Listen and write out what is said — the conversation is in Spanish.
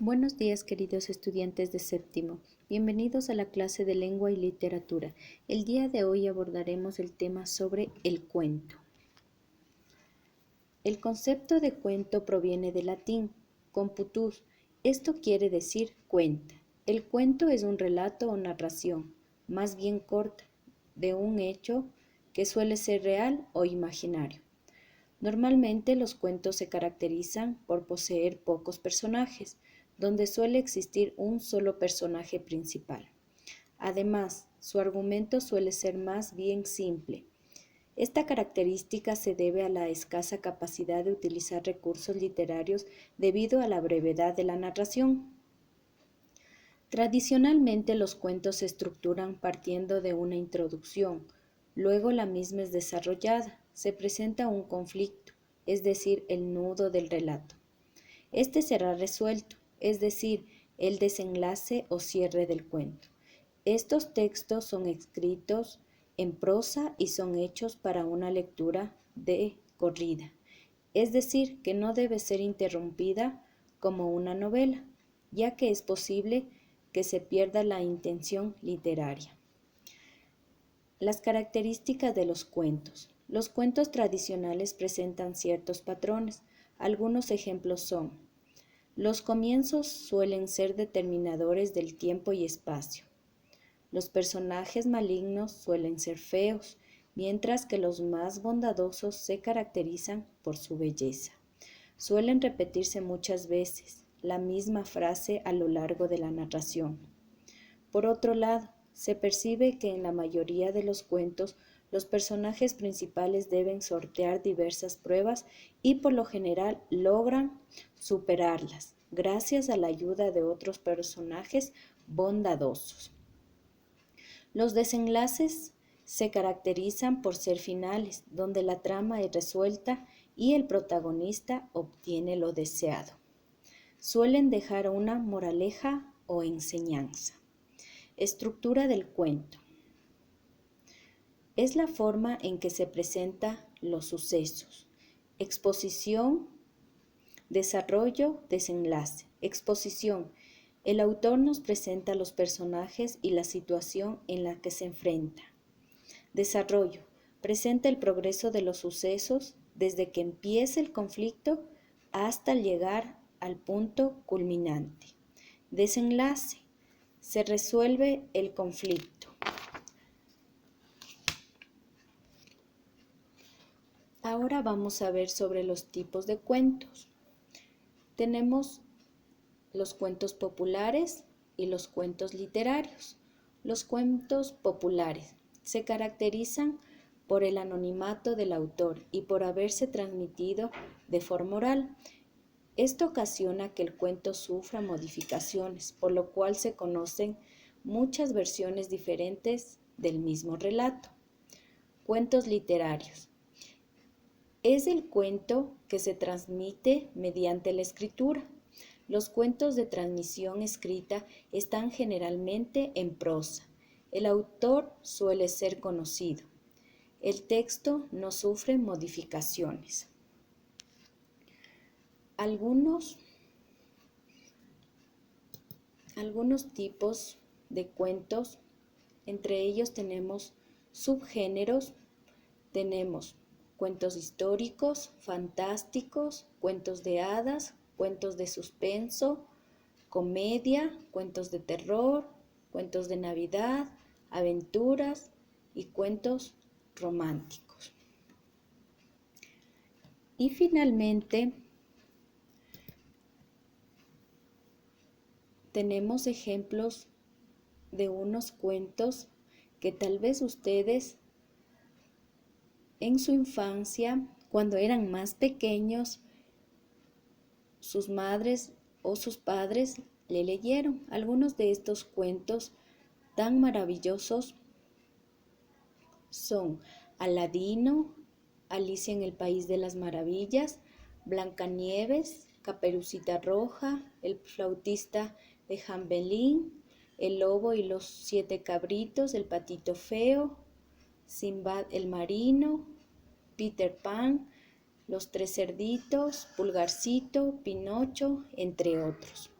Buenos días, queridos estudiantes de séptimo. Bienvenidos a la clase de lengua y literatura. El día de hoy abordaremos el tema sobre el cuento. El concepto de cuento proviene del latín computus. Esto quiere decir cuenta. El cuento es un relato o narración, más bien corta, de un hecho que suele ser real o imaginario. Normalmente los cuentos se caracterizan por poseer pocos personajes, donde suele existir un solo personaje principal. Además, su argumento suele ser más bien simple. Esta característica se debe a la escasa capacidad de utilizar recursos literarios debido a la brevedad de la narración. Tradicionalmente los cuentos se estructuran partiendo de una introducción, luego la misma es desarrollada, se presenta un conflicto, es decir, el nudo del relato. Este será resuelto, es decir, el desenlace o cierre del cuento. Estos textos son escritos en prosa y son hechos para una lectura de corrida, es decir, que no debe ser interrumpida como una novela, ya que es posible que se pierda la intención literaria. Las características de los cuentos. Los cuentos tradicionales presentan ciertos patrones. Algunos ejemplos son: los comienzos suelen ser determinadores del tiempo y espacio. Los personajes malignos suelen ser feos, mientras que los más bondadosos se caracterizan por su belleza. Suelen repetirse muchas veces la misma frase a lo largo de la narración. Por otro lado, se percibe que en la mayoría de los cuentos los personajes principales deben sortear diversas pruebas y por lo general logran superarlas gracias a la ayuda de otros personajes bondadosos. Los desenlaces se caracterizan por ser finales, donde la trama es resuelta y el protagonista obtiene lo deseado. Suelen dejar una moraleja o enseñanza. Estructura del cuento. Es la forma en que se presentan los sucesos. Exposición, desarrollo, desenlace. Exposición. El autor nos presenta los personajes y la situación en la que se enfrenta. Desarrollo. Presenta el progreso de los sucesos desde que empieza el conflicto hasta llegar al punto culminante. Desenlace. Se resuelve el conflicto. Ahora vamos a ver sobre los tipos de cuentos. Tenemos los cuentos populares y los cuentos literarios. Los cuentos populares se caracterizan por el anonimato del autor y por haberse transmitido de forma oral. Esto ocasiona que el cuento sufra modificaciones, por lo cual se conocen muchas versiones diferentes del mismo relato. Cuentos literarios. Es el cuento que se transmite mediante la escritura. Los cuentos de transmisión escrita están generalmente en prosa. El autor suele ser conocido. El texto no sufre modificaciones. Algunos tipos de cuentos, entre ellos tenemos subgéneros, tenemos cuentos históricos, fantásticos, cuentos de hadas, cuentos de suspenso, comedia, cuentos de terror, cuentos de Navidad, aventuras y cuentos románticos. Y finalmente, tenemos ejemplos de unos cuentos que tal vez ustedes en su infancia, cuando eran más pequeños, sus madres o sus padres le leyeron. Algunos de estos cuentos tan maravillosos son Aladino, Alicia en el País de las Maravillas, Blancanieves, Caperucita Roja, El flautista de Hamelín, El lobo y los 7 cabritos, El patito feo, Sinbad el marino, Peter Pan, Los 3 cerditos, Pulgarcito, Pinocho, entre otros.